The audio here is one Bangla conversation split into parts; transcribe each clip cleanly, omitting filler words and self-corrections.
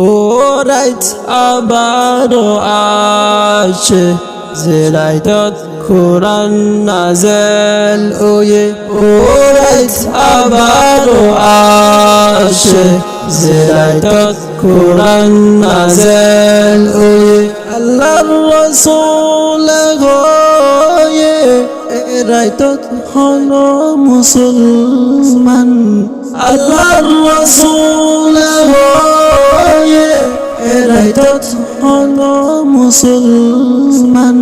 ওরাইত আবারও আসে জিরাইতত কোরআন নাজেল ওয়ে ওরাইত আবারও আসে জিরাইতত কোরআন নাজেল ওয়ে আল্লাহর রাসূল হয়ে রাইতত হলো মুসলমান আল্লাহর রাসূল হয়ে রাইতত হলো মুসলমান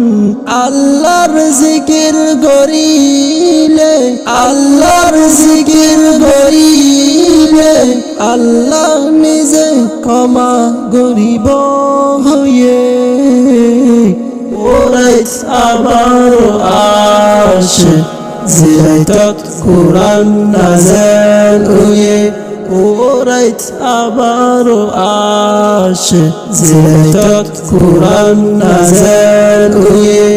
আল্লাহর জিকির করিলে আল্লাহর জিকির করিলে আল্লাহ নিজে ক্ষমা করিব হয়ে ওরাইত আবারও আসে জিরাইতত কোরআন নাজেল ওয়ে ওরাইত আবারও আসে জিরাইতত কোরআন নাজেল ওয়ে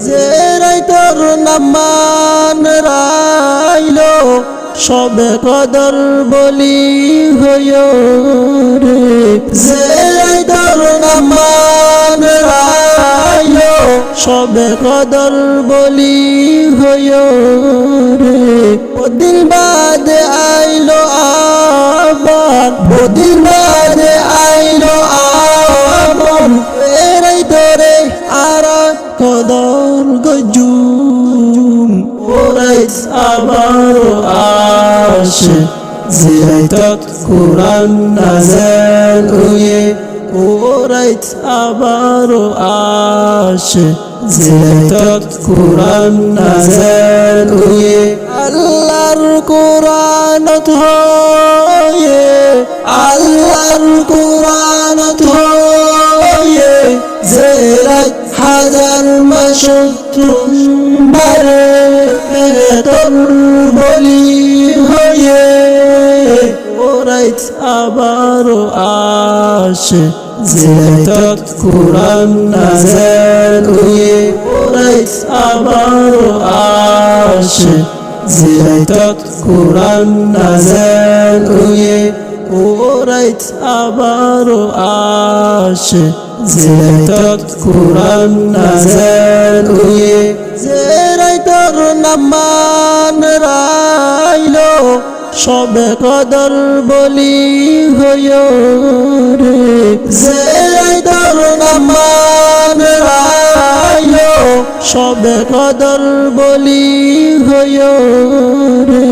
জিরাইতর নামান রাইলো সবে কদর বলি হইও রে জিরাইতর নামান রাইলো সবে কদর বলি হইও রে ওদিন বাদে আইলো আবার ওদিন বাদে আইলো আবার এরাই ধরে আর কদর গজুম ওরাইত আবারও আসে জিরাইতত কোরআন নাজেল ওয়ে ওরাইত আবারও আসে জিরাইতত কোরআন নাজেল ওয়ে আল্লাহর কোরআনত হয়ে আল্লাহর কোরআনত হয়ে জিরাইত হাজার মাশতুম বারে তোর বলি হয়ে ওরাইত আবারও আসে জিরাইতত কোরআন নাজেল ওয়ে ওরাইত আবারও আসে জিরাইতত কোরআন নাজেল ওয়ে ওরাইত আবারও আসে জিরাইতত কোরআন নাজেল ওয়ে জিরাইতর নামান রাইলো সবে কদর বলি হইও রে জিরাইতর নামান রাইলো সবে কদর বলি হইও রে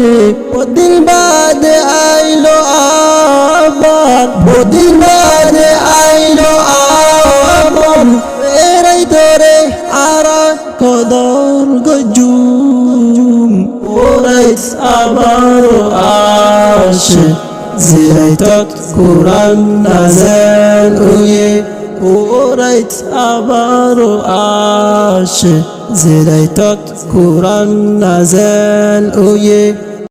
ওদিন বাদে আইলো আবার ওদিন বাদে আইলো আবার এরাই ধরে আর কদর গজুম ওরাইত আবারও আসে জিরাইতত কোরআন নাজেল ওয়ে ওরাইত আবারও আসে জিরাইতত কোরআন নাজেল ওয়ে